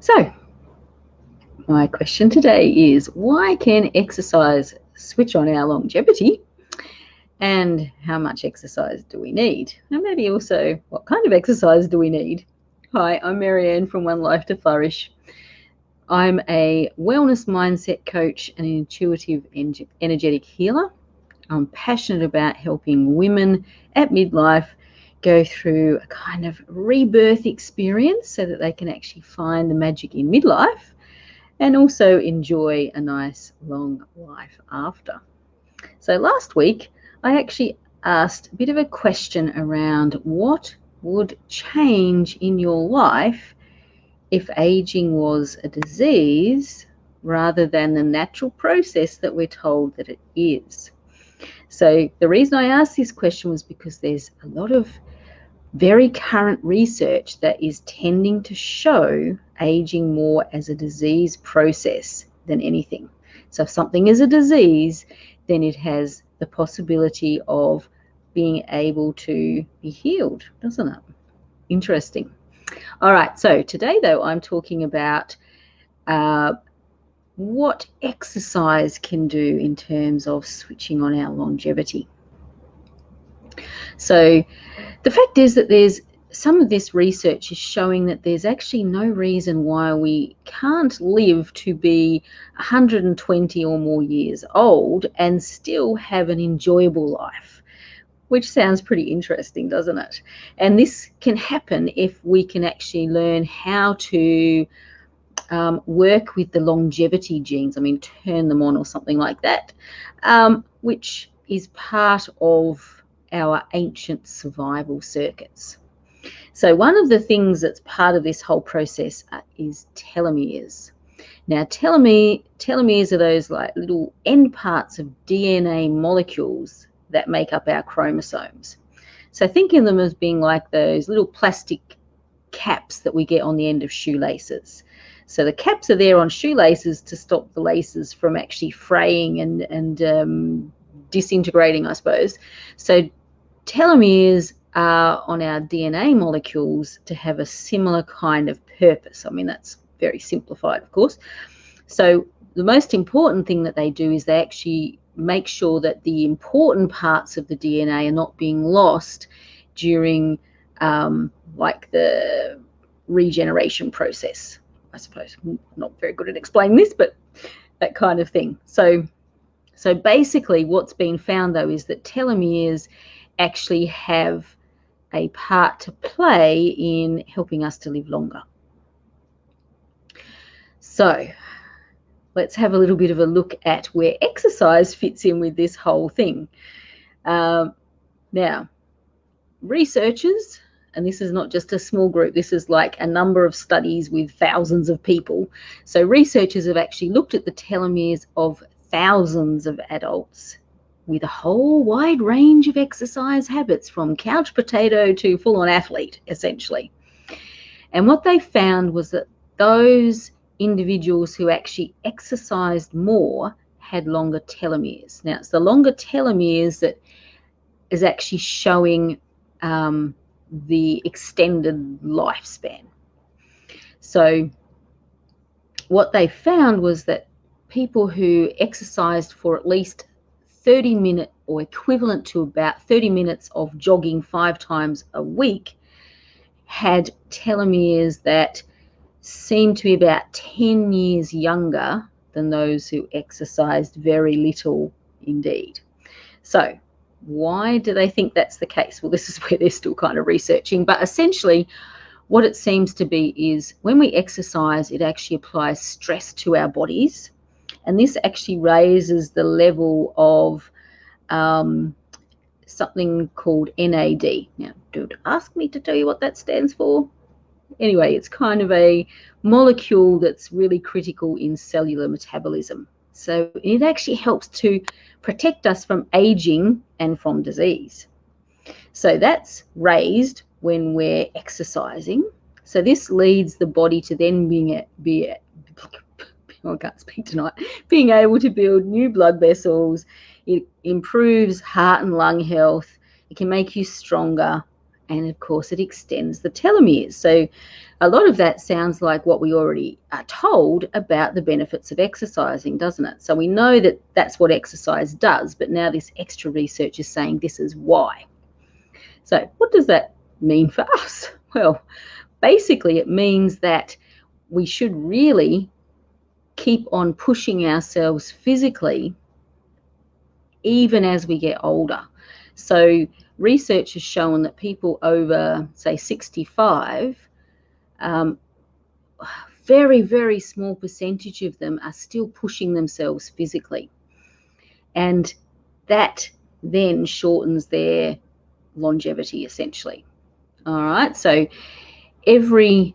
So, my question today is, why can exercise switch on our longevity, and how much exercise do we need? And maybe also, what kind of exercise do we need? Hi, I'm Marianne from One Life to Flourish. I'm a wellness mindset coach and an intuitive energetic healer. I'm passionate about helping women at midlife go through a kind of rebirth experience so that they can actually find the magic in midlife and also enjoy a nice long life after. So last week, I actually asked a bit of a question around what would change in your life if aging was a disease rather than the natural process that we're told that it is. So the reason I asked this question was because there's a lot of very current research that is tending to show aging more as a disease process than anything. So if something is a disease, then it has the possibility of being able to be healed, doesn't it? Interesting. All right, so today though, I'm talking about what exercise can do in terms of switching on our longevity. So the fact is that there's some of this research is showing that there's actually no reason why we can't live to be 120 or more years old and still have an enjoyable life, which sounds pretty interesting, doesn't it? And this can happen if we can actually learn how to work with the longevity genes, turn them on or something like that, which is part of our ancient survival circuits. So one of the things that's part of this whole process is telomeres. Now, telomeres are those like little end parts of DNA molecules that make up our chromosomes. So think of them as being like those little plastic caps that we get on the end of shoelaces. So the caps are there on shoelaces to stop the laces from actually fraying and disintegrating, I suppose. So telomeres are on our DNA molecules to have a similar kind of purpose. That's very simplified, of course. So the most important thing that they do is they actually make sure that the important parts of the DNA are not being lost during like the regeneration process, I suppose. I'm not very good at explaining this, but that kind of thing. So basically what's been found though is that telomeres actually have a part to play in helping us to live longer. So let's have a little bit of a look at where exercise fits in with this whole thing. Now, researchers, and this is not just a small group, this is like a number of studies with thousands of people. So researchers have actually looked at the telomeres of thousands of adults with a whole wide range of exercise habits, from couch potato to full-on athlete, essentially. And what they found was that those individuals who actually exercised more had longer telomeres. Now, it's the longer telomeres that is actually showing the extended lifespan. So what they found was that people who exercised for at least 30 minutes or equivalent to about 30 minutes of jogging 5 times a week had telomeres that seemed to be about 10 years younger than those who exercised very little indeed. So why do they think that's the case? Well, this is where they're still kind of researching, but essentially what it seems to be is when we exercise, it actually applies stress to our bodies, and this actually raises the level of something called NAD. Now, don't ask me to tell you what that stands for. Anyway, it's kind of a molecule that's really critical in cellular metabolism. So it actually helps to protect us from aging and from disease. So that's raised when we're exercising. So this leads the body to then I can't speak tonight, being able to build new blood vessels. It improves heart and lung health. It can make you stronger. And of course, it extends the telomeres. So a lot of that sounds like what we already are told about the benefits of exercising, doesn't it? So we know that that's what exercise does, but now this extra research is saying this is why. So what does that mean for us? Well, basically it means that we should really keep on pushing ourselves physically even as we get older. So research has shown that people over, say, 65, very, very small percentage of them are still pushing themselves physically. And that then shortens their longevity, essentially. All right, so every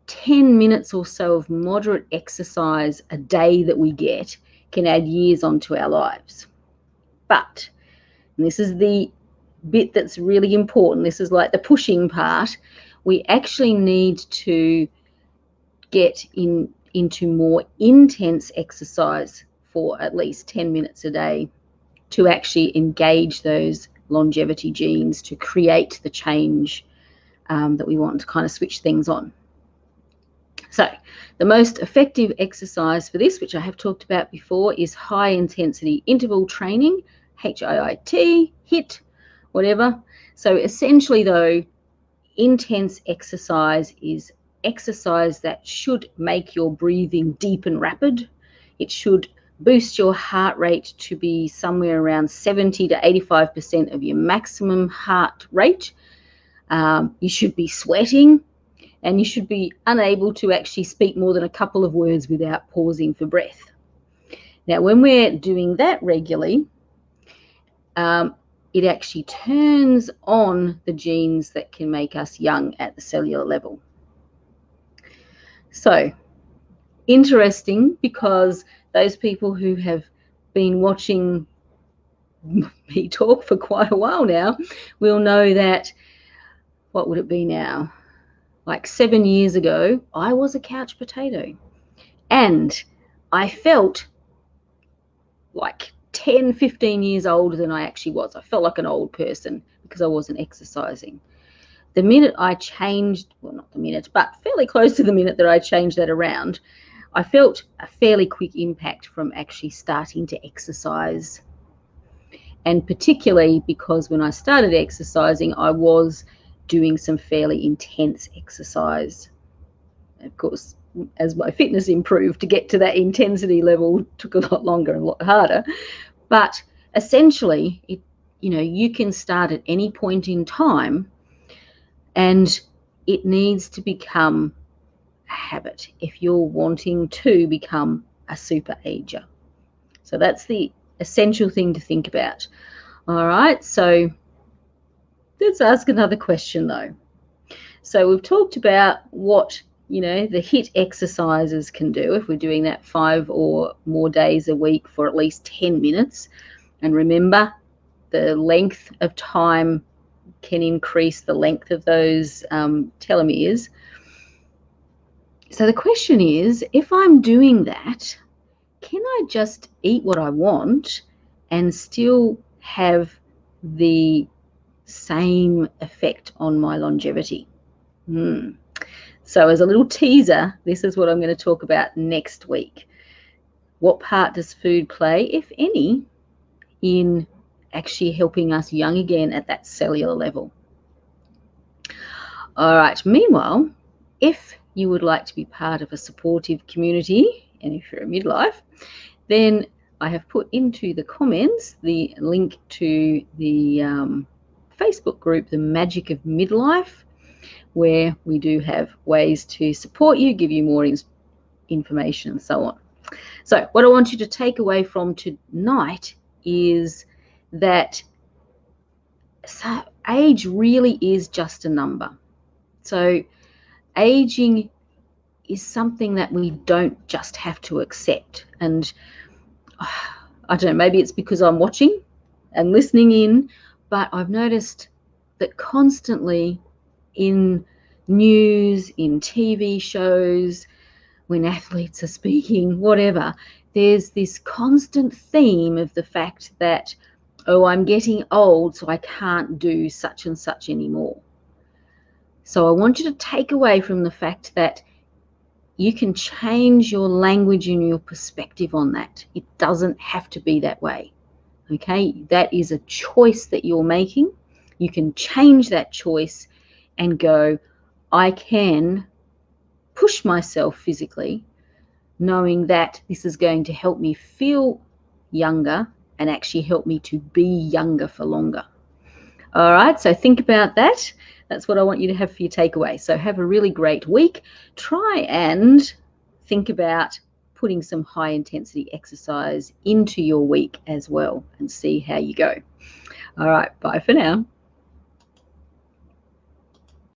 10 minutes or so of moderate exercise a day that we get can add years onto our lives. But, and this is the bit that's really important, this is like the pushing part, we actually need to get into more intense exercise for at least 10 minutes a day to actually engage those longevity genes to create the change that we want to kind of switch things on. So the most effective exercise for this, which I have talked about before, is high intensity interval training, HIIT, whatever. So essentially though, intense exercise is exercise that should make your breathing deep and rapid. It should boost your heart rate to be somewhere around 70 to 85% of your maximum heart rate. You should be sweating, and you should be unable to actually speak more than a couple of words without pausing for breath. Now, when we're doing that regularly, it actually turns on the genes that can make us young at the cellular level. So, interesting, because those people who have been watching me talk for quite a while now will know that, what would it be now? Like 7 years ago, I was a couch potato. And I felt like 10, 15 years older than I actually was. I felt like an old person because I wasn't exercising. The minute I changed, well, not the minute, but fairly close to the minute that I changed that around, I felt a fairly quick impact from actually starting to exercise. And particularly because when I started exercising, I was doing some fairly intense exercise. Of course, as my fitness improved, to get to that intensity level took a lot longer and a lot harder. But essentially, you can start at any point in time, and it needs to become a habit if you're wanting to become a super ager. So that's the essential thing to think about. All right, so let's ask another question though. So we've talked about what the HIIT exercises can do if we're doing that 5 or more days a week for at least 10 minutes. And remember, the length of time can increase the length of those telomeres. So the question is, if I'm doing that, can I just eat what I want and still have the same effect on my longevity? So as a little teaser, this is what I'm going to talk about next week. What part does food play, if any, in actually helping us young again at that cellular level? All right, meanwhile, if you would like to be part of a supportive community, and if you're a midlife, then I have put into the comments the link to the Facebook group, The Magic of Midlife, where we do have ways to support you, give you more information and so on. So what I want you to take away from tonight is that age really is just a number. So aging is something that we don't just have to accept. And I don't know, maybe it's because I'm watching and listening in, but I've noticed that constantly in news, in TV shows, when athletes are speaking, whatever, there's this constant theme of the fact that, oh, I'm getting old, so I can't do such and such anymore. So I want you to take away from the fact that you can change your language and your perspective on that. It doesn't have to be that way. Okay, that is a choice that you're making. You can change that choice and go, I can push myself physically, knowing that this is going to help me feel younger and actually help me to be younger for longer. All right, so think about that. That's what I want you to have for your takeaway. So have a really great week. Try and think about putting some high intensity exercise into your week as well and see how you go. All right, bye for now.